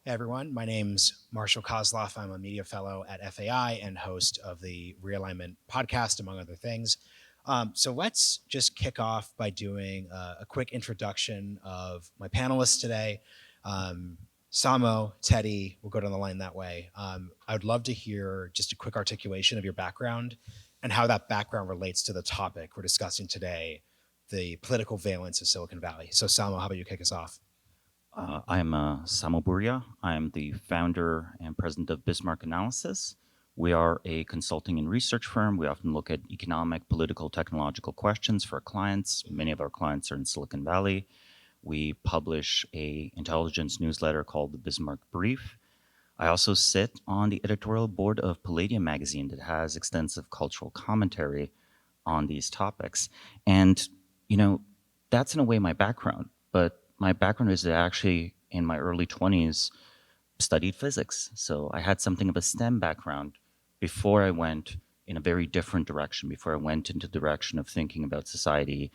Hey everyone, my name's Marshall Kosloff. I'm a media fellow at FAI and host of the Realignment podcast, among other things. So let's just kick off by doing a quick introduction of my panelists today. Samo, Teddy, we'll go down the line that way. I would love to hear just a quick articulation of your background and how that background relates to the topic we're discussing today, the political valence of Silicon Valley. So Samo, how about you kick us off? I'm Samo Burja. I'm the founder and president of Bismarck Analysis. We are a consulting and research firm. We often look at economic, political, technological questions for our clients. Many of our clients are in Silicon Valley. We publish a intelligence newsletter called the Bismarck Brief. I also sit on the editorial board of Palladium magazine that has extensive cultural commentary on these topics. And, you know, that's in a way my background, but my background is that actually in my early 20s studied physics. So I had something of a STEM background before I went in a very different direction, before I went into the direction of thinking about society.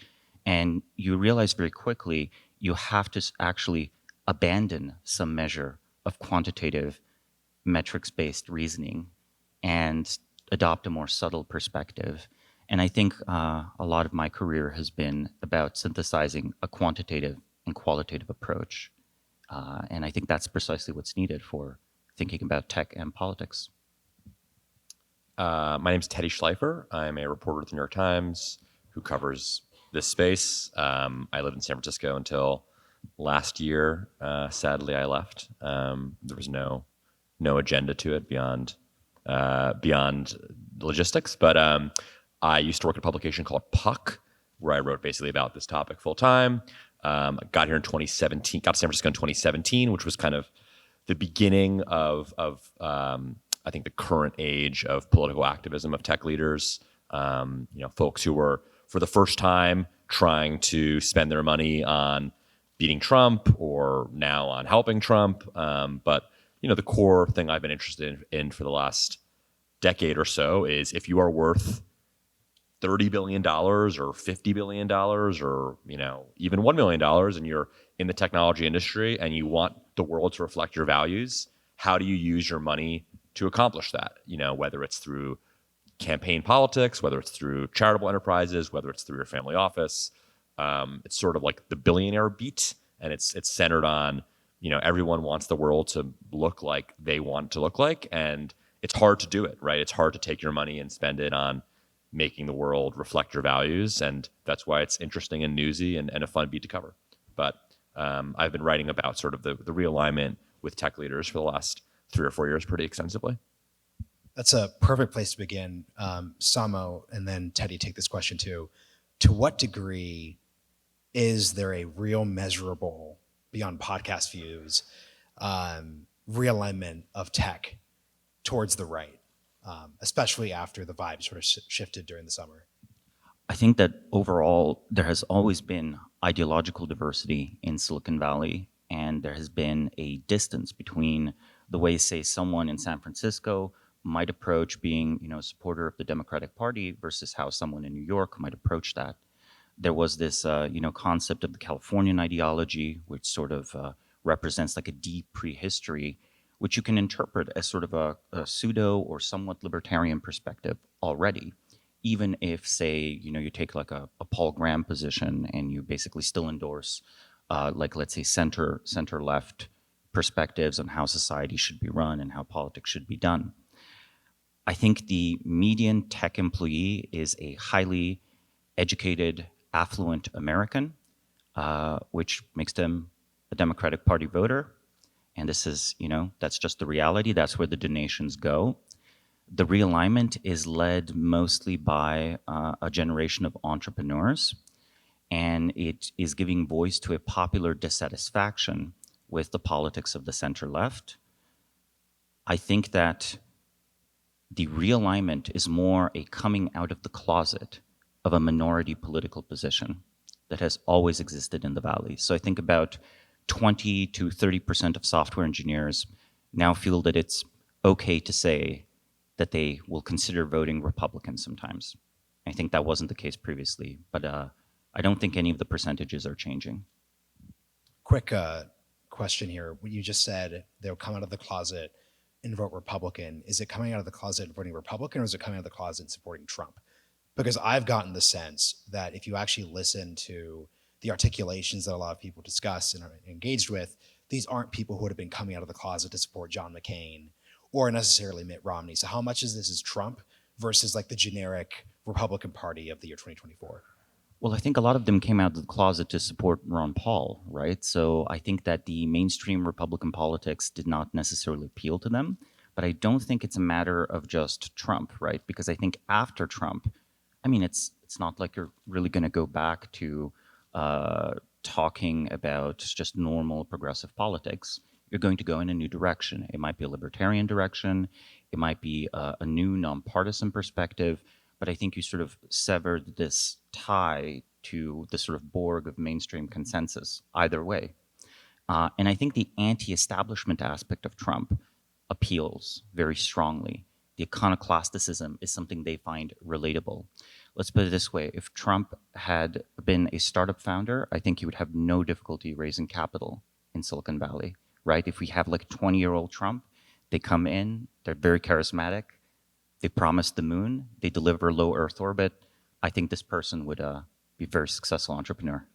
And you realize very quickly you have to actually abandon some measure of quantitative metrics-based reasoning and adopt a more subtle perspective. And I think a lot of my career has been about synthesizing a quantitative and qualitative approach. And I think that's precisely what's needed for thinking about tech and politics. My name is Teddy Schleifer. I'm a reporter at the New York Times who covers this space. I lived in San Francisco until last year. Sadly, I left. There was no agenda to it beyond logistics. But I used to work at a publication called Puck, where I wrote basically about this topic full time. Got here in 2017. Got to San Francisco in 2017, which was kind of the beginning of I think the current age of political activism of tech leaders. Folks who were for the first time trying to spend their money on beating Trump or now on helping Trump. But the core thing I've been interested in for the last decade or so is if you are worth $30 billion or $50 billion or even $1 million and you're in the technology industry and you want the world to reflect your values, how do you use your money to accomplish that? Whether it's through campaign politics, whether it's through charitable enterprises, whether it's through your family office. It's sort of like the billionaire beat, and it's centered on everyone wants the world to look like they want it to look like, and it's hard to do it, right? It's hard to take your money and spend it on making the world reflect your values, and that's why it's interesting and newsy and a fun beat to cover. But I've been writing about sort of the realignment with tech leaders for the last 3 or 4 years pretty extensively. That's a perfect place to begin. Samo, and then Teddy, take this question too. To what degree is there a real measurable, beyond podcast views, realignment of tech towards the right, especially after the vibe sort of shifted during the summer? I think that overall there has always been ideological diversity in Silicon Valley, and there has been a distance between the way, say, someone in San Francisco might approach being, a supporter of the Democratic Party versus how someone in New York might approach that. There was this, concept of the Californian ideology, which sort of represents like a deep prehistory, which you can interpret as sort of a pseudo or somewhat libertarian perspective already, even if, say, you take like a Paul Graham position and you basically still endorse, let's say, center-left perspectives on how society should be run and how politics should be done. I think the median tech employee is a highly educated, affluent American, which makes them a Democratic Party voter. And this is, that's just the reality. That's where the donations go. The realignment is led mostly by a generation of entrepreneurs, and it is giving voice to a popular dissatisfaction with the politics of the center-left. I think that the realignment is more a coming out of the closet of a minority political position that has always existed in the Valley. So I think about 20 to 30% of software engineers now feel that it's okay to say that they will consider voting Republican sometimes. I think that wasn't the case previously, but I don't think any of the percentages are changing. Quick question here. When you just said they'll come out of the closet and vote Republican, is it coming out of the closet and voting Republican, or is it coming out of the closet and supporting Trump? Because I've gotten the sense that if you actually listen to the articulations that a lot of people discuss and are engaged with, these aren't people who would have been coming out of the closet to support John McCain or necessarily Mitt Romney. So how much is this is Trump versus like the generic Republican Party of the year 2024? Well, I think a lot of them came out of the closet to support Ron Paul, right? So I think that the mainstream Republican politics did not necessarily appeal to them, but I don't think it's a matter of just Trump, right? Because I think after Trump, I mean, it's not like you're really going to go back to talking about just normal progressive politics. You're going to go in a new direction. It might be a libertarian direction. It might be a new nonpartisan perspective. But I think you sort of severed this tie to the sort of Borg of mainstream consensus either way. And I think the anti-establishment aspect of Trump appeals very strongly. The iconoclasticism is something they find relatable. Let's put it this way. If Trump had been a startup founder, I think he would have no difficulty raising capital in Silicon Valley, right? If we have like a 20-year-old Trump, they come in, they're very charismatic, they promise the moon, they deliver low Earth orbit. I think this person would be a very successful entrepreneur.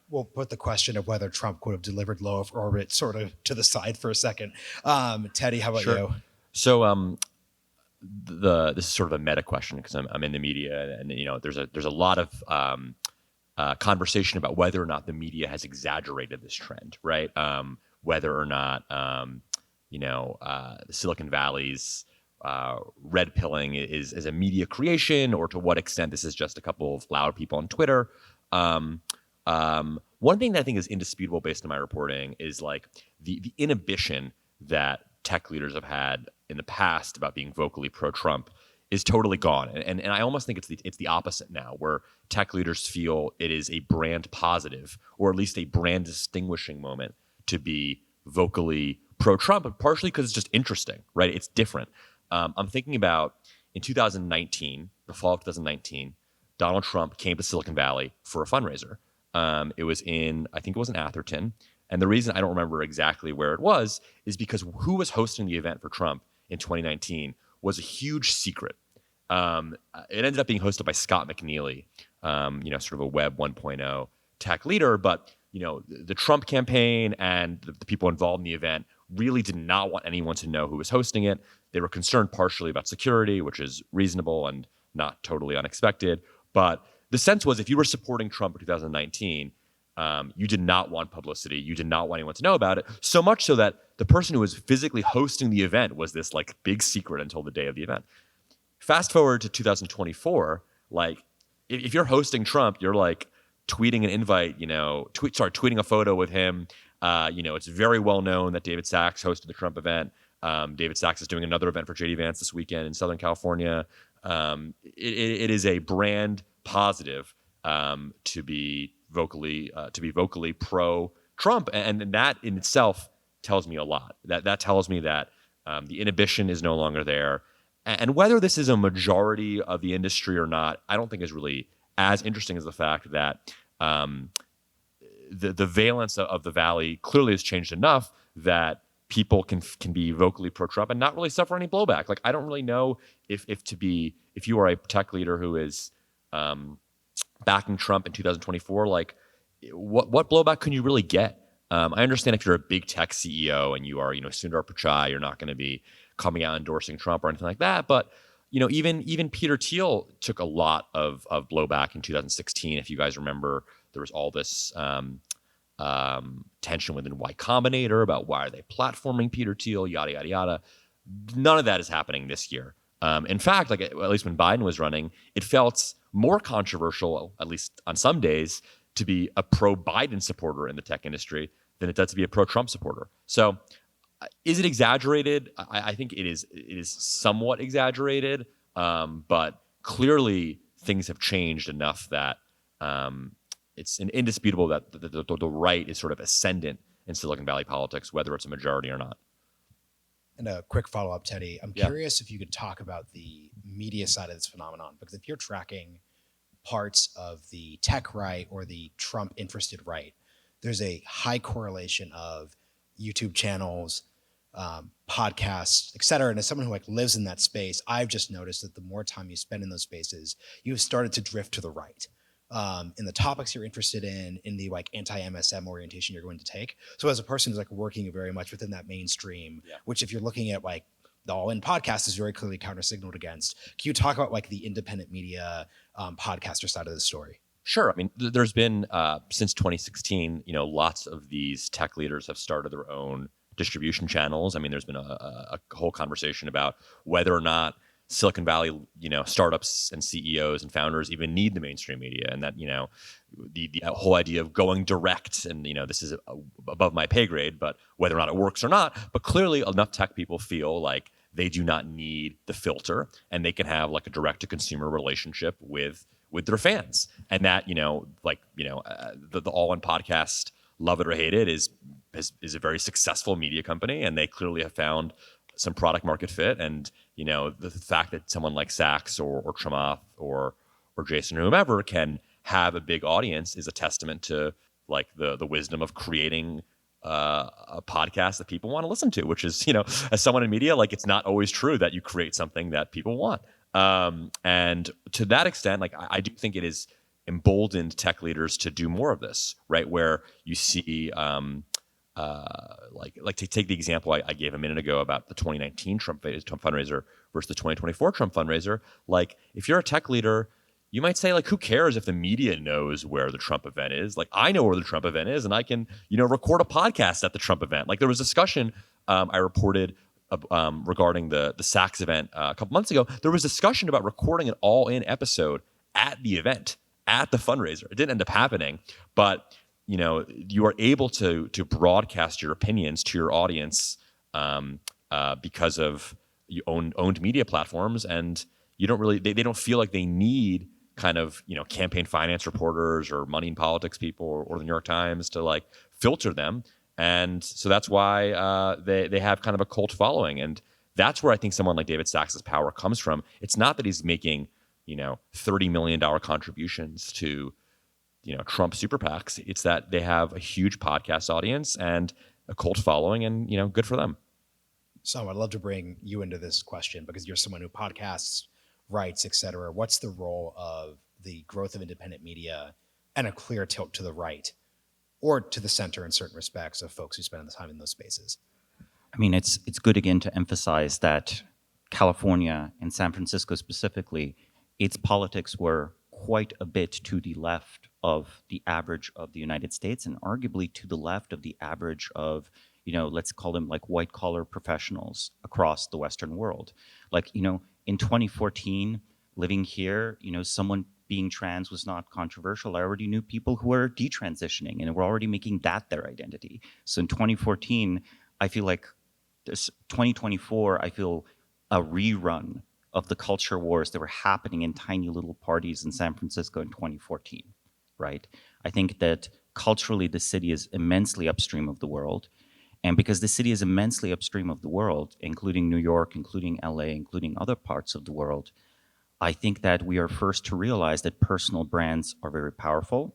We'll put the question of whether Trump could have delivered low Earth orbit sort of to the side for a second. Teddy, how about you? So this is sort of a meta question because I'm in the media, and there's a lot of conversation about whether or not the media has exaggerated this trend, right? Whether or not the Silicon Valley's red pilling is a media creation, or to what extent this is just a couple of loud people on Twitter. One thing that I think is indisputable based on my reporting is like the inhibition that tech leaders have had in the past about being vocally pro-Trump is totally gone. And I almost think it's the opposite now, where tech leaders feel it is a brand positive, or at least a brand distinguishing moment to be vocally pro-Trump, but partially because it's just interesting, right? It's different. I'm thinking about in 2019, the fall of 2019, Donald Trump came to Silicon Valley for a fundraiser. It was in Atherton. And the reason I don't remember exactly where it was is because who was hosting the event for Trump in 2019 was a huge secret. It ended up being hosted by Scott McNealy, sort of a Web 1.0 tech leader. But, the Trump campaign and the people involved in the event really did not want anyone to know who was hosting it. They were concerned partially about security, which is reasonable and not totally unexpected. But the sense was if you were supporting Trump in 2019, you did not want publicity. You did not want anyone to know about it. So much so that the person who was physically hosting the event was this like big secret until the day of the event. Fast forward to 2024, like if you're hosting Trump, you're like tweeting an invite, tweeting a photo with him. It's very well known that David Sachs hosted the Trump event. David Sachs is doing another event for JD Vance this weekend in Southern California. It is a brand positive to be vocally pro Trump, and that in itself tells me a lot. That tells me that the inhibition is no longer there, and whether this is a majority of the industry or not, I don't think is really as interesting as the fact that the valence of the Valley clearly has changed enough that people can be vocally pro-Trump and not really suffer any blowback. Like I don't really know if you are a tech leader who is backing Trump in 2024, like what blowback can you really get? I understand if you're a big tech CEO and you are, Sundar Pichai, you're not going to be coming out endorsing Trump or anything like that. But even Peter Thiel took a lot of blowback in 2016. If you guys remember, there was all this tension within Y Combinator about why are they platforming Peter Thiel, yada yada yada. None of that is happening this year. In fact, like at least when Biden was running, it felt more controversial, at least on some days, to be a pro-Biden supporter in the tech industry than it does to be a pro-Trump supporter. So is it exaggerated? I think it is somewhat exaggerated, but clearly things have changed enough that it's indisputable that the right is sort of ascendant in Silicon Valley politics, whether it's a majority or not. And a quick follow-up, Teddy. I'm curious if you could talk about the media side of this phenomenon, because if you're tracking parts of the tech right or the Trump-interested right, there's a high correlation of YouTube channels, podcasts, et cetera. And as someone who like lives in that space, I've just noticed that the more time you spend in those spaces, you've started to drift to the right. In the topics you're interested in the like anti-MSM orientation you're going to take. So as a person who's like working very much within that mainstream, which if you're looking at like the All In podcast is very clearly counter-signaled against. Can you talk about like the independent media podcaster side of the story? Sure. I mean, there's been since 2016, lots of these tech leaders have started their own distribution channels. I mean, there's been a whole conversation about whether or not Silicon Valley, startups and CEOs and founders even need the mainstream media, and that the whole idea of going direct, and this is above my pay grade, but whether or not it works or not, but clearly enough tech people feel like they do not need the filter, and they can have like a direct to consumer relationship with their fans, and that the All In podcast, love it or hate it, is a very successful media company, and they clearly have found some product market fit. And the fact that someone like Sachs or Chamath or Jason or whomever can have a big audience is a testament to like the wisdom of creating a podcast that people want to listen to, which is, as someone in media, like it's not always true that you create something that people want. And to that extent, like I do think it is emboldened tech leaders to do more of this, right? Where you see, like to take the example I gave a minute ago about the 2019 Trump fundraiser versus the 2024 Trump fundraiser. Like, if you're a tech leader, you might say, like, who cares if the media knows where the Trump event is? Like, I know where the Trump event is, and I can, record a podcast at the Trump event. Like, there was discussion I reported regarding the Sachs event a couple months ago. There was discussion about recording an all-in episode at the event, at the fundraiser. It didn't end up happening, but you are able to broadcast your opinions to your audience because of you owned media platforms, and you don't really they don't feel like they need kind of campaign finance reporters or money and politics people or the New York Times to like filter them. And so that's why they have kind of a cult following, and that's where I think someone like David Sachs's power comes from. It's not that he's making $30 million contributions to Trump super PACs. It's that they have a huge podcast audience and a cult following, and good for them. So I'd love to bring you into this question because you're someone who podcasts, writes, et cetera. What's the role of the growth of independent media and a clear tilt to the right or to the center in certain respects of folks who spend the time in those spaces? I mean, it's good again to emphasize that California and San Francisco specifically, its politics were quite a bit to the left of the average of the United States, and arguably to the left of the average of, let's call them like white collar professionals across the Western world. Like, in 2014, living here, someone being trans was not controversial. I already knew people who were detransitioning and were already making that their identity. So in 2014, I feel like 2024, I feel a rerun of the culture wars that were happening in tiny little parties in San Francisco in 2014, right? I think that culturally the city is immensely upstream of the world. And because the city is immensely upstream of the world, including New York, including LA, including other parts of the world, I think that we are first to realize that personal brands are very powerful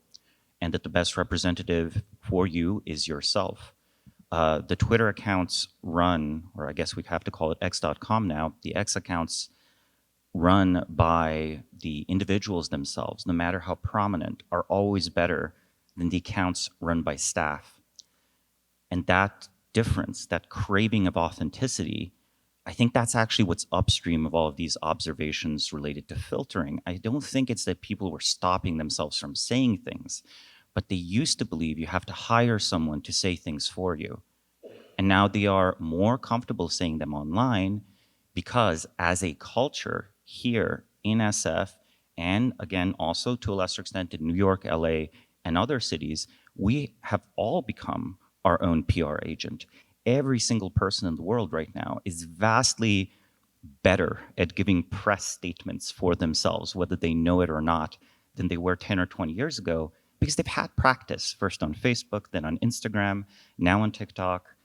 and that the best representative for you is yourself. The Twitter accounts run, or I guess we have to call it X.com now, the X accounts run by the individuals themselves, no matter how prominent, are always better than the accounts run by staff. And that difference, that craving of authenticity, I think that's actually what's upstream of all of these observations related to filtering. I don't think it's that people were stopping themselves from saying things, but they used to believe you have to hire someone to say things for you. And now they are more comfortable saying them online because as a culture here in SF, and again, also to a lesser extent in New York, LA, and other cities, we have all become our own PR agent. Every single person in the world right now is vastly better at giving press statements for themselves, whether they know it or not, than they were 10 or 20 years ago, because they've had practice, first on Facebook, then on Instagram, now on TikTok.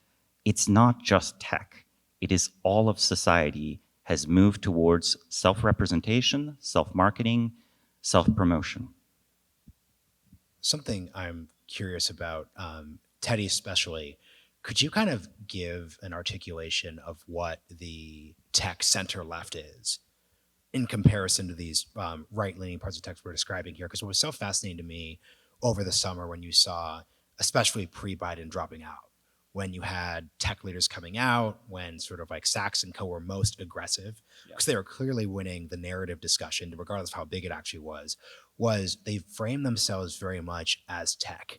It's not just tech. It is all of society has moved towards self-representation, self-marketing, self-promotion. Something I'm curious about, Teddy especially. Could you kind of give an articulation of what the tech center left is in comparison to these right-leaning parts of text we're describing here? Because what was so fascinating to me over the summer when you saw, especially pre-Biden dropping out, when you had tech leaders coming out, when sort of like Sachs and co were most aggressive, because they were clearly winning the narrative discussion, regardless of how big it actually was they framed themselves very much as tech,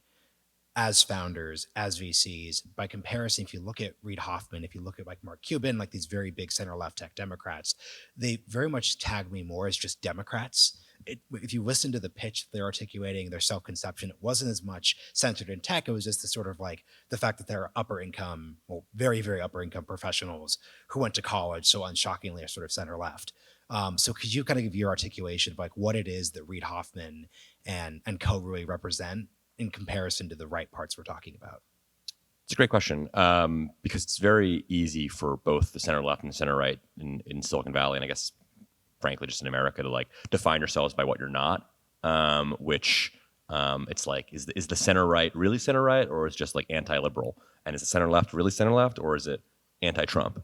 as founders, as VCs. By comparison, if you look at Reid Hoffman, if you look at like Mark Cuban, like these very big center-left tech Democrats, they very much tag me more as just Democrats. If you listen to the pitch they're articulating, their self-conception, it wasn't as much centered in tech. It was just the sort of like the fact that they're upper income, well, very, very upper income professionals who went to college, so unshockingly are sort of center-left. So could you kind of give your articulation of like what it is that Reid Hoffman and co really represent in comparison to the right parts we're talking about? It's a great question, because it's very easy for both the center left and the center right in Silicon Valley, and I guess frankly just in America, to like define yourselves by what you're not, which it's like, is the center right really center right, or is it just like anti-liberal? And is the center left really center left, or is it anti-Trump?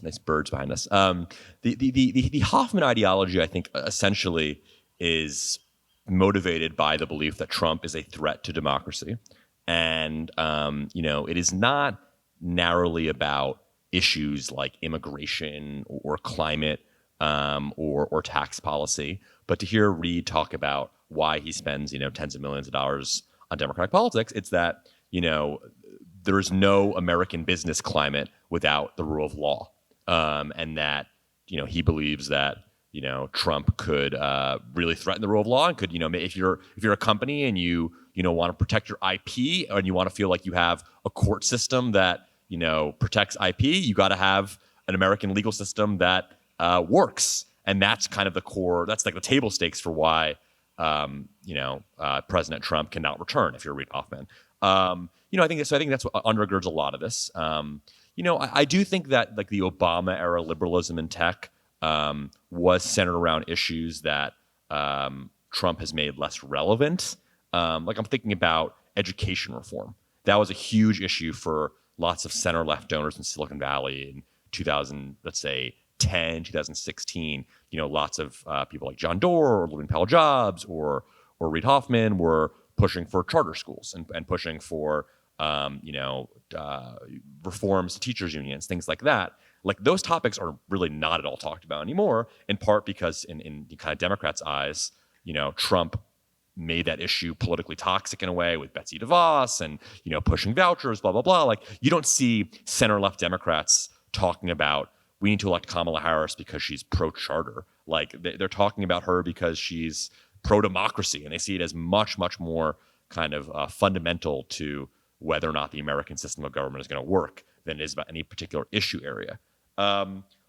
Nice birds behind us. The Hoffman ideology, I think, essentially is motivated by the belief that Trump is a threat to democracy, and it is not narrowly about issues like immigration or climate or tax policy, but to hear Reid talk about why he spends tens of millions of dollars on Democratic politics, it's that there is no American business climate without the rule of law, and that he believes that Trump could really threaten the rule of law, and could if you're a company and you want to protect your IP and you want to feel like you have a court system that protects IP, you got to have an American legal system that works, and that's kind of the core. That's like the table stakes for why President Trump cannot return. If you're Reid Hoffman, I think that's what undergirds a lot of this. I do think that like the Obama era liberalism in tech was centered around issues that Trump has made less relevant. Like I'm thinking about education reform. That was a huge issue for lots of center-left donors in Silicon Valley in 2016. Lots of people like John Doerr or Living Pell Jobs or Reid Hoffman were pushing for charter schools and pushing for reforms to teachers unions, things like that. Like those topics are really not at all talked about anymore, in part because in kind of Democrats' eyes, Trump made that issue politically toxic in a way with Betsy DeVos and, pushing vouchers, blah, blah, blah. Like you don't see center-left Democrats talking about we need to elect Kamala Harris because she's pro-charter. Like they're talking about her because she's pro-democracy, and they see it as much, much more kind of fundamental to whether or not the American system of government is going to work than it is about any particular issue area.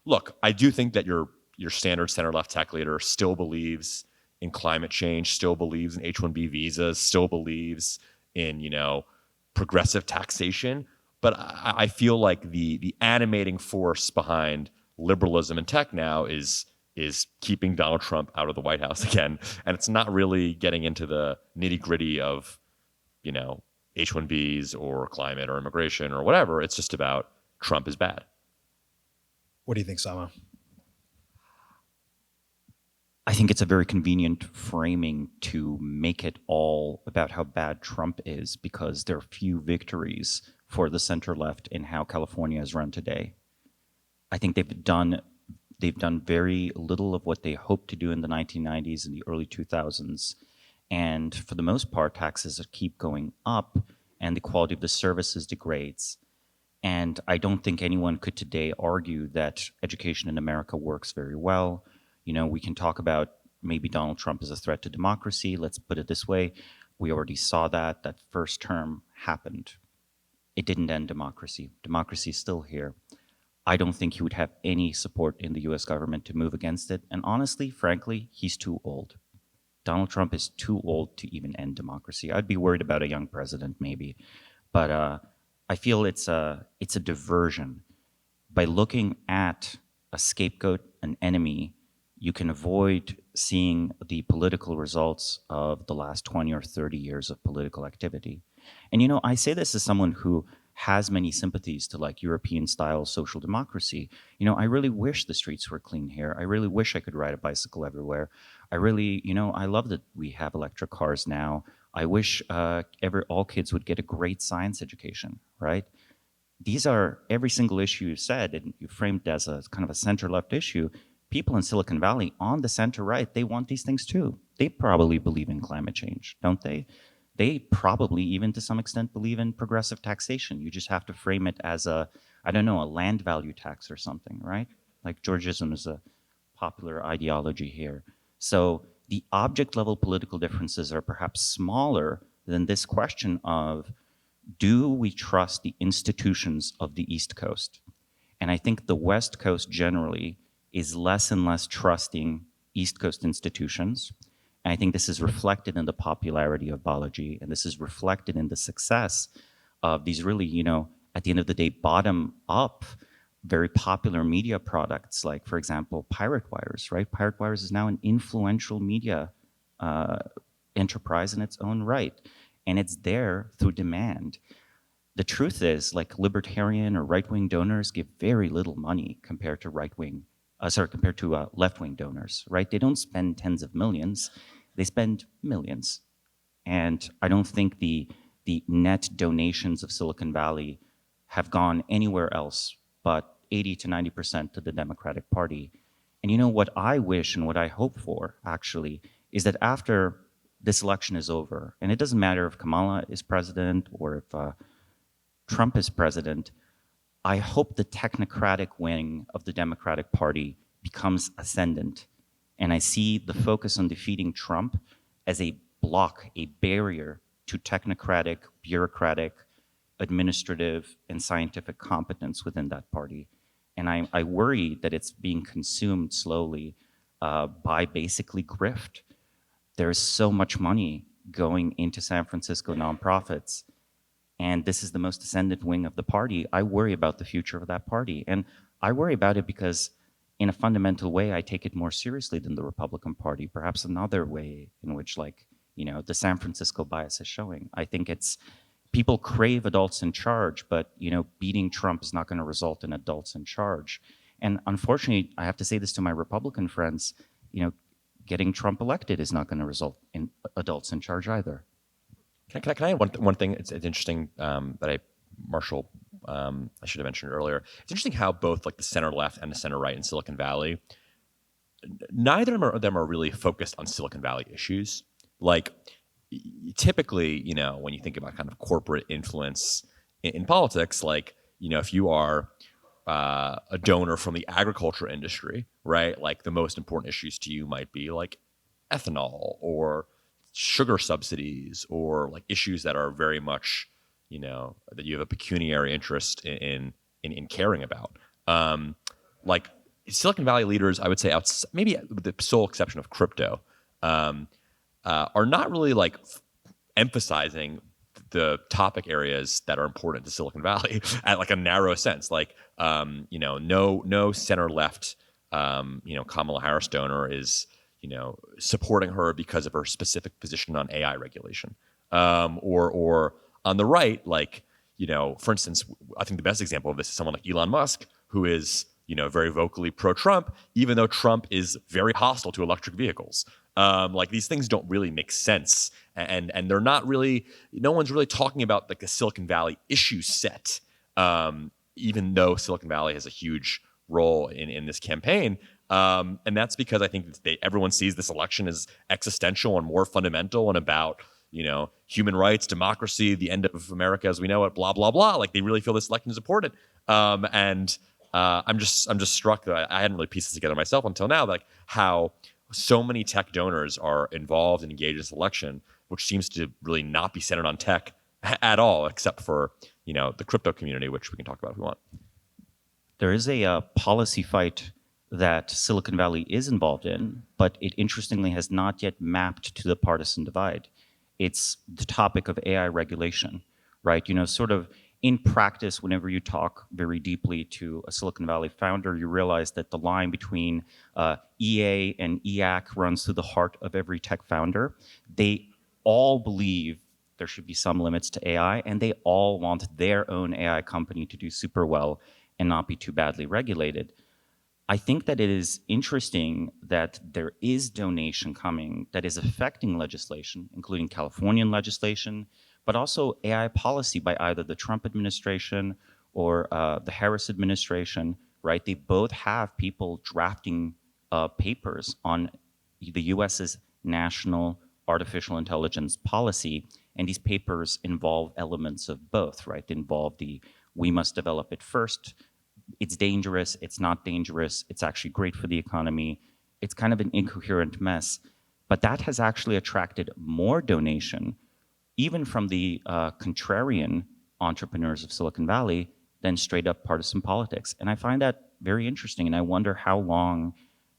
Look, I do think that your standard center-left tech leader still believes in climate change, still believes in H-1B visas, still believes in progressive taxation. But I feel like the animating force behind liberalism in tech now is keeping Donald Trump out of the White House again, and it's not really getting into the nitty-gritty of H-1Bs or climate or immigration or whatever. It's just about Trump is bad. What do you think, Samo? I think it's a very convenient framing to make it all about how bad Trump is, because there are few victories for the center left in how California is run today. I think they've done very little of what they hoped to do in the 1990s and the early 2000s. And for the most part, taxes keep going up and the quality of the services degrades. And I don't think anyone could today argue that education in America works very well. We can talk about maybe Donald Trump is a threat to democracy. Let's put it this way. We already saw that first term happened. It didn't end democracy. Democracy is still here. I don't think he would have any support in the US government to move against it. And honestly, frankly, he's too old. Donald Trump is too old to even end democracy. I'd be worried about a young president maybe. But I feel it's a diversion. By looking at a scapegoat, an enemy, you can avoid seeing the political results of the last 20 or 30 years of political activity. And I say this as someone who has many sympathies to like European style social democracy. I really wish the streets were clean here. I really wish I could ride a bicycle everywhere. I really, I love that we have electric cars now. I wish all kids would get a great science education, right? These are every single issue you said, and you framed as a kind of a center-left issue. People in Silicon Valley on the center-right, they want these things too. They probably believe in climate change, don't they? They probably even to some extent believe in progressive taxation. You just have to frame it as a land value tax or something, right? Like Georgism is a popular ideology here. So the object level political differences are perhaps smaller than this question of, do we trust the institutions of the East Coast? And I think the West Coast generally is less and less trusting East Coast institutions. And I think this is reflected in the popularity of Balaji, and this is reflected in the success of these really, at the end of the day, bottom up, very popular media products, like, for example, Pirate Wires, right? Pirate Wires is now an influential media enterprise in its own right. And it's there through demand. The truth is, like, libertarian or right-wing donors give very little money compared to left-wing donors, right? They don't spend tens of millions, they spend millions. And I don't think the net donations of Silicon Valley have gone anywhere else but 80 to 90% to the Democratic Party. And what I wish and what I hope for, actually, is that after this election is over, and it doesn't matter if Kamala is president or if Trump is president, I hope the technocratic wing of the Democratic Party becomes ascendant. And I see the focus on defeating Trump as a block, a barrier to technocratic, bureaucratic, administrative, and scientific competence within that party. And I worry that it's being consumed slowly by basically grift. There's so much money going into San Francisco nonprofits, and this is the most ascendant wing of the party. I worry about the future of that party. And I worry about it because in a fundamental way, I take it more seriously than the Republican Party, perhaps another way in which, the San Francisco bias is showing. I think people crave adults in charge, but, beating Trump is not going to result in adults in charge. And unfortunately, I have to say this to my Republican friends, getting Trump elected is not going to result in adults in charge either. Can I add one thing? It's interesting that Marshall, I should have mentioned earlier. It's interesting how both like the center left and the center right in Silicon Valley, neither of them are really focused on Silicon Valley issues. Like typically, when you think about kind of corporate influence in politics, like, if you are a donor from the agriculture industry, right? Like the most important issues to you might be like ethanol or sugar subsidies or like issues that are very much, that you have a pecuniary interest in caring about. Like Silicon Valley leaders, I would say, maybe with the sole exception of crypto, are not really like emphasizing the topic areas that are important to Silicon Valley at like a narrow sense. Like, no center left, Kamala Harris donor is, supporting her because of her specific position on AI regulation. Or on the right, like, for instance, I think the best example of this is someone like Elon Musk, who is, very vocally pro-Trump, even though Trump is very hostile to electric vehicles. Like these things don't really make sense, and they're not really. No one's really talking about like the Silicon Valley issue set, even though Silicon Valley has a huge role in this campaign. And that's because I think everyone sees this election as existential and more fundamental and about human rights, democracy, the end of America as we know it, blah blah blah. Like they really feel this election is important, and I'm just struck that I hadn't really pieced this together myself until now, like how so many tech donors are involved and engaged in this election, which seems to really not be centered on tech at all, except for the crypto community, which we can talk about if we want. There is a policy fight that Silicon Valley is involved in, but it interestingly has not yet mapped to the partisan divide. It's the topic of AI regulation, right? Sort of in practice, whenever you talk very deeply to a Silicon Valley founder, you realize that the line between EA and EAC runs through the heart of every tech founder. They all believe there should be some limits to AI, and they all want their own AI company to do super well and not be too badly regulated. I think that it is interesting that there is donation coming that is affecting legislation, including Californian legislation, but also AI policy by either the Trump administration or the Harris administration, right? They both have people drafting papers on the US's national artificial intelligence policy, and these papers involve elements of both, right? They involve we must develop it first, it's dangerous, it's not dangerous, it's actually great for the economy. It's kind of an incoherent mess. But that has actually attracted more donation, even from the contrarian entrepreneurs of Silicon Valley, than straight up partisan politics. And I find that very interesting, and I wonder how long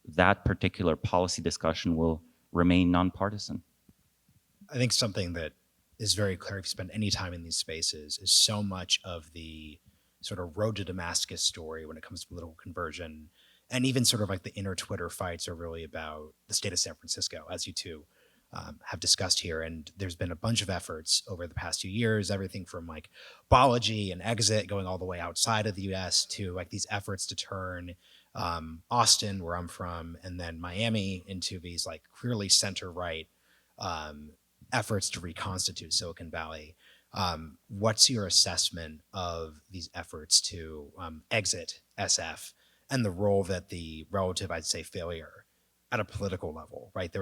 that particular policy discussion will remain nonpartisan. I think something that is very clear if you spend any time in these spaces is so much of the sort of road to Damascus story when it comes to political conversion, and even sort of like the inner Twitter fights are really about the state of San Francisco, as you two have discussed here. And there's been a bunch of efforts over the past few years, everything from like Bology and Exit going all the way outside of the US to like these efforts to turn Austin, where I'm from, and then Miami into these like clearly center-right efforts to reconstitute Silicon Valley. What's your assessment of these efforts to exit SF and the role that the relative, I'd say, failure at a political level, right?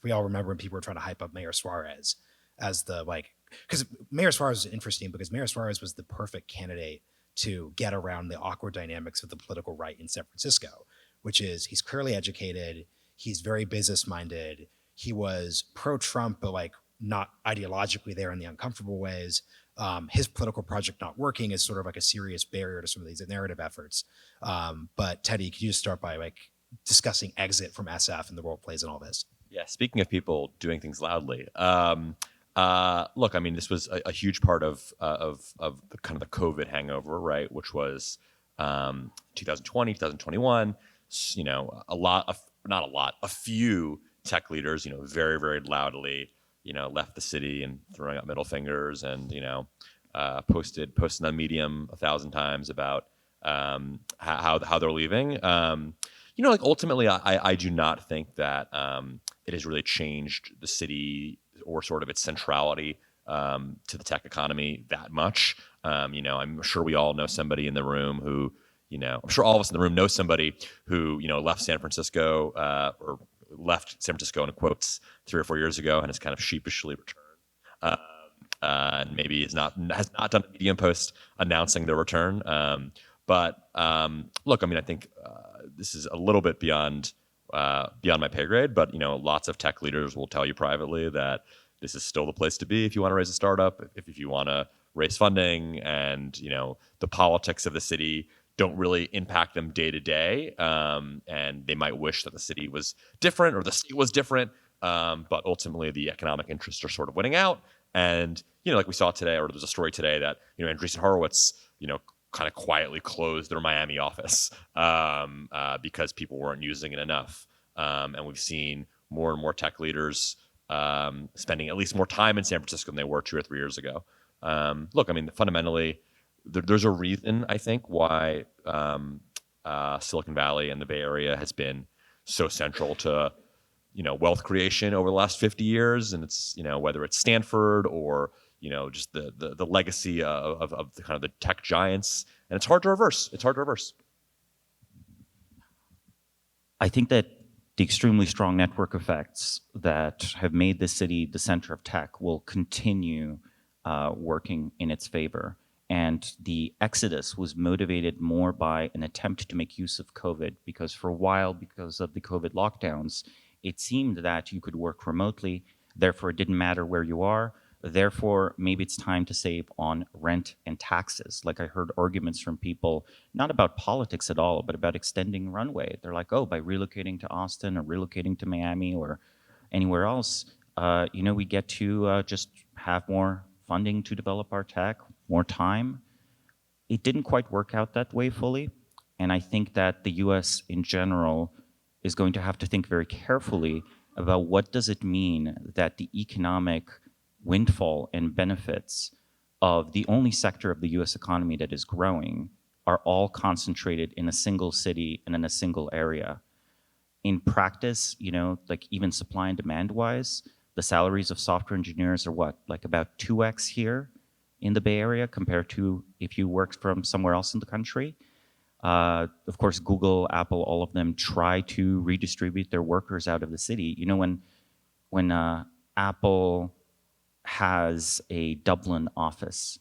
We all remember when people were trying to hype up Mayor Suarez as because Mayor Suarez is interesting because Mayor Suarez was the perfect candidate to get around the awkward dynamics of the political right in San Francisco, which is he's clearly educated, he's very business-minded, he was pro-Trump, but like not ideologically there in the uncomfortable ways. His political project not working is sort of like a serious barrier to some of these narrative efforts. But Teddy, could you just start by like discussing exit from SF and the role it plays in all this? Yeah, speaking of people doing things loudly, look, I mean, this was a huge part of the kind of the COVID hangover, right? Which was 2020, 2021. You know, a few tech leaders, you know, very, very loudly, you know, left the city and throwing up middle fingers, and you know, posted on Medium 1,000 times about how they're leaving. You know, like ultimately, I do not think that it has really changed the city or sort of its centrality to the tech economy that much. You know, I'm sure we all know somebody in the room who, you know, I'm sure all of us in the room know somebody who, you know, left San Francisco or left San Francisco in quotes 3 or 4 years ago and has kind of sheepishly returned. And maybe has not done a Medium post announcing their return. But look, I mean, I think this is a little bit beyond my pay grade, but you know, lots of tech leaders will tell you privately that this is still the place to be if you want to raise a startup, if you want to raise funding, and you know, the politics of the city don't really impact them day to day, and they might wish that the city was different or the state was different, but ultimately the economic interests are sort of winning out. And you know, like we saw today, or there's a story today that you know, Andreessen Horowitz, you know, kind of quietly closed their Miami office because people weren't using it enough. And we've seen more and more tech leaders spending at least more time in San Francisco than they were 2 or 3 years ago. Look, I mean, fundamentally, there's a reason, I think, why Silicon Valley and the Bay Area has been so central to, you know, wealth creation over the last 50 years. And it's, you know, whether it's Stanford or, you know, just the legacy of the kind of the tech giants. And it's hard to reverse. I think that the extremely strong network effects that have made the city the center of tech will continue working in its favor. And the exodus was motivated more by an attempt to make use of COVID, because for a while, because of the COVID lockdowns, it seemed that you could work remotely. Therefore, it didn't matter where you are. Therefore, maybe it's time to save on rent and taxes. Like I heard arguments from people, not about politics at all, but about extending runway. They're like, oh, by relocating to Austin or relocating to Miami or anywhere else, you know, we get to just have more funding to develop our tech, more time. it didn't quite work out that way fully. And I think that the US in general is going to have to think very carefully about what does it mean that the economic windfall and benefits of the only sector of the US economy that is growing are all concentrated in a single city and in a single area. In practice, like even supply and demand wise, the salaries of software engineers are what, like about 2x here in the Bay Area compared to if you worked from somewhere else in the country. Of course, Google, Apple, all of them try to redistribute their workers out of the city. When Apple has a Dublin office,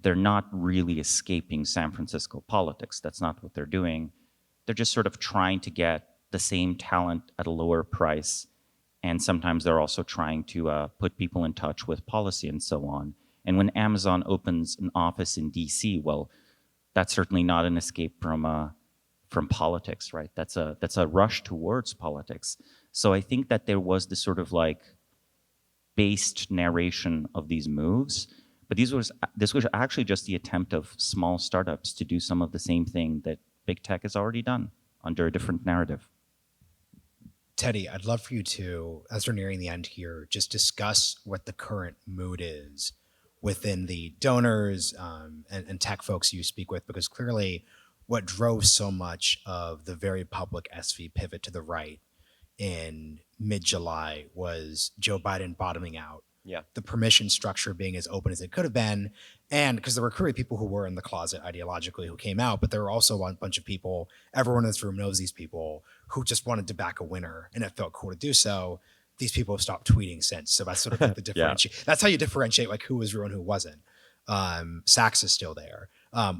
they're not really escaping San Francisco politics. That's not what they're doing. They're just sort of trying to get the same talent at a lower price. And sometimes they're also trying to put people in touch with policy and so on. And when Amazon opens an office in DC, well, that's certainly not an escape from politics, right? That's a rush towards politics. So I think that there was this sort of like based narration of these moves, but this was actually just the attempt of small startups to do some of the same thing that big tech has already done under a different narrative. Teddy, I'd love for you to, as we're nearing the end here, just discuss what the current mood is within the donors and tech folks you speak with, because clearly what drove so much of the very public SV pivot to the right in mid-July was Joe Biden bottoming out. Yeah. The permission structure being as open as it could have been. And because there were clearly people who were in the closet ideologically who came out, but there were also a bunch of people, everyone in this room knows these people, who just wanted to back a winner and it felt cool to do so. These people have stopped tweeting since. So that's sort of like the differentiate. That's how you differentiate like who was real and who wasn't. Sachs is still there.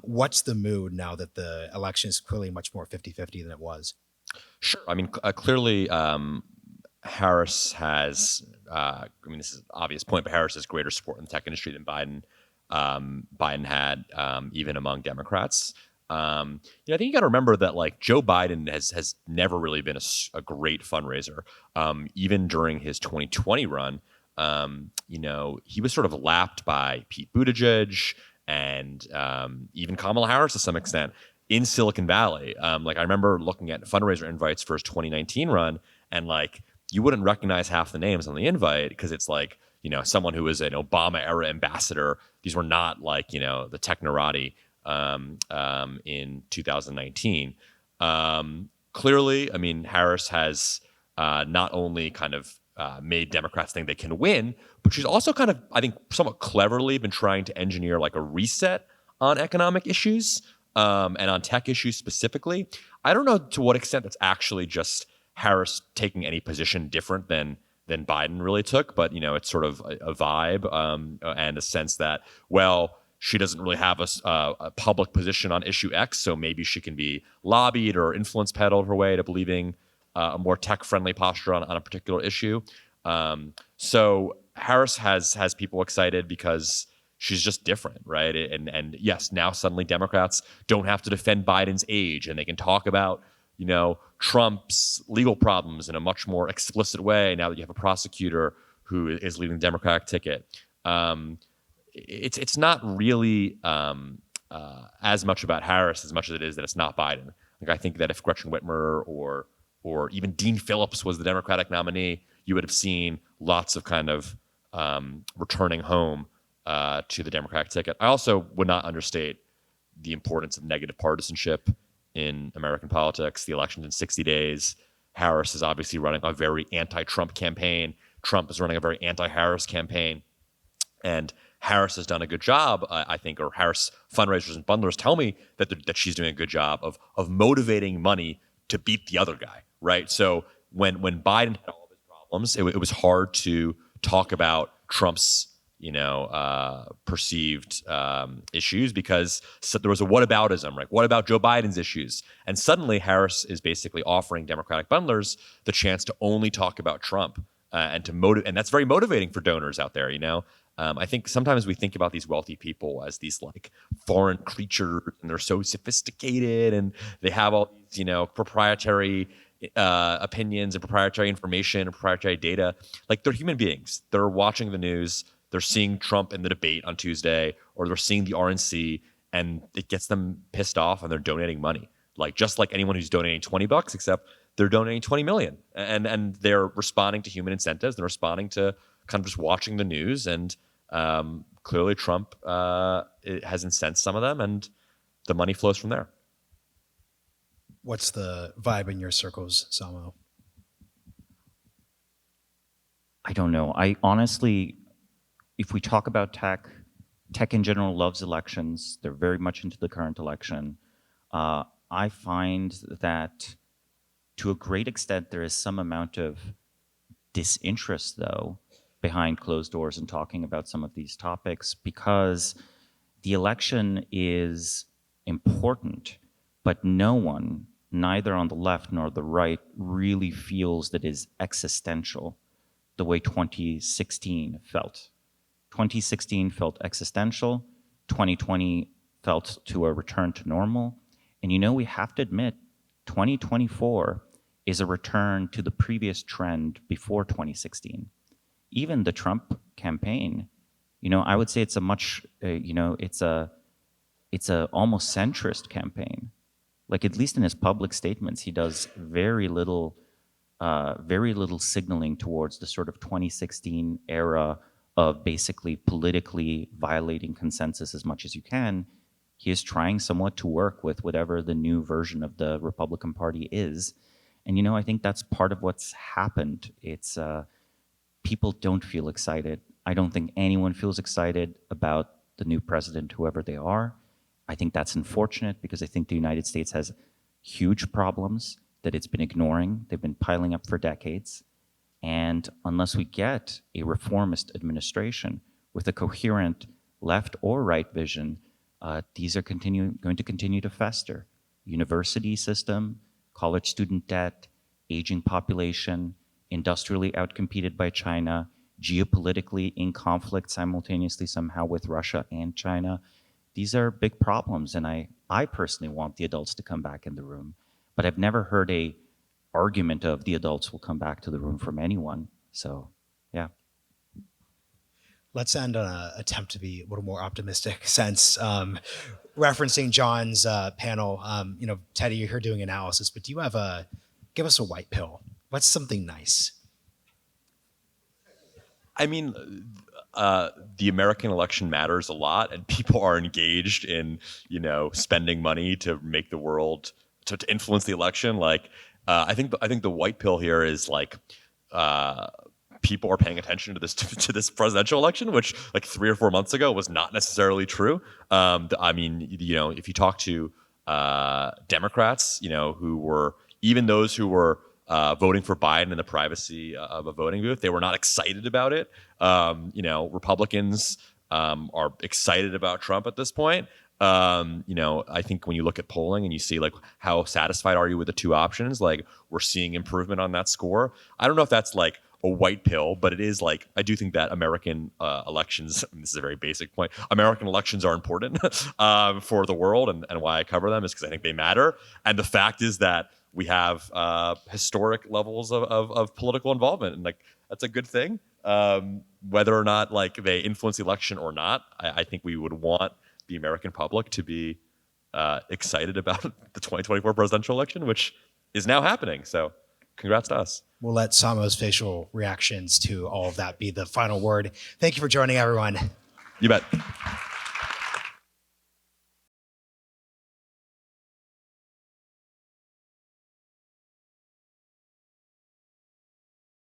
What's the mood now that the election is clearly much more 50-50 than it was? Sure. I mean, clearly Harris has, this is an obvious point, but Harris has greater support in the tech industry than Biden. Biden had, even among Democrats. I think you got to remember that like Joe Biden has never really been a great fundraiser. Even during his 2020 run, he was sort of lapped by Pete Buttigieg and even Kamala Harris to some extent in Silicon Valley. I remember looking at fundraiser invites for his 2019 run, and like you wouldn't recognize half the names on the invite because it's like, someone who was an Obama era ambassador. These were not like, the technorati in 2019. Clearly, I mean, Harris has not only kind of made Democrats think they can win, but she's also kind of, I think, somewhat cleverly been trying to engineer like a reset on economic issues and on tech issues specifically. I don't know to what extent that's actually just Harris taking any position different than Biden really took, but it's sort of a vibe and a sense that, well, she doesn't really have a public position on issue X, so maybe she can be lobbied or influence peddled her way to believing a more tech-friendly posture on a particular issue. So Harris has people excited because she's just different, right? And yes, now suddenly Democrats don't have to defend Biden's age, and they can talk about Trump's legal problems in a much more explicit way now that you have a prosecutor who is leading the Democratic ticket. It's not really as much about Harris as much as it is that it's not Biden. Like I think that if Gretchen Whitmer or even Dean Phillips was the Democratic nominee, you would have seen lots of kind of returning home to the Democratic ticket. I also would not understate the importance of negative partisanship in American politics. The election's in 60 days. Harris is obviously running a very anti-Trump campaign. Trump is running a very anti-Harris campaign. And Harris has done a good job, I think, or Harris fundraisers and bundlers tell me that she's doing a good job of motivating money to beat the other guy, right? So when Biden had all of his problems, it was hard to talk about Trump's perceived issues because there was a whataboutism, right? What about Joe Biden's issues? And suddenly Harris is basically offering Democratic bundlers the chance to only talk about Trump and to motivate, and that's very motivating for donors out there, I think sometimes we think about these wealthy people as these like foreign creatures, and they're so sophisticated and they have all these, proprietary opinions and proprietary information and proprietary data. Like they're human beings. They're watching the news. They're seeing Trump in the debate on Tuesday, or they're seeing the RNC, and it gets them pissed off, and they're donating money. Like just like anyone who's donating $20, except they're donating 20 million, and they're responding to human incentives. They're responding to kind of just watching the news, and clearly Trump has incensed some of them, and the money flows from there. What's the vibe in your circles, Samo? I don't know. I honestly, if we talk about tech in general loves elections. They're very much into the current election. I find that to a great extent there is some amount of disinterest, though, behind closed doors in talking about some of these topics, because the election is important, but no one, neither on the left nor the right, really feels that it is existential the way 2016 felt. 2016 felt existential. 2020 felt to a return to normal. And we have to admit, 2024 is a return to the previous trend before 2016. Even the Trump campaign, I would say it's a much, it's a almost centrist campaign. Like, at least in his public statements, he does very little signaling towards the sort of 2016 era of basically politically violating consensus as much as you can. He is trying somewhat to work with whatever the new version of the Republican Party is. And, I think that's part of what's happened. It's people don't feel excited. I don't think anyone feels excited about the new president, whoever they are. I think that's unfortunate because I think the United States has huge problems that it's been ignoring. They've been piling up for decades. And unless we get a reformist administration with a coherent left or right vision, these are going to continue to fester. University system, college student debt, aging population, industrially outcompeted by China, geopolitically in conflict simultaneously somehow with Russia and China. These are big problems, and I personally want the adults to come back in the room. But I've never heard a argument of the adults will come back to the room from anyone. So, yeah. Let's end on an attempt to be a little more optimistic sense. Referencing John's panel, Teddy, you're here doing analysis, but do you have give us a white pill? What's something nice? I mean, the American election matters a lot, and people are engaged in, spending money to make the world, to influence the election. Like, I think the white pill here is like, people are paying attention to this presidential election, which like 3 or 4 months ago was not necessarily true. I mean, if you talk to Democrats, who were, even those who were voting for Biden in the privacy of a voting booth, they were not excited about it. Republicans are excited about Trump at this point. I think when you look at polling and you see like how satisfied are you with the two options, like we're seeing improvement on that score. I don't know if that's like a white pill, but it is like, I do think that American elections, this is a very basic point, American elections are important for the world, and why I cover them is because I think they matter. And the fact is that we have historic levels of political involvement, and like that's a good thing. Whether or not like they influence the election or not, I think we would want the American public to be excited about the 2024 presidential election, which is now happening. So congrats to us. We'll let Samo's facial reactions to all of that be the final word. Thank you for joining, everyone. You bet.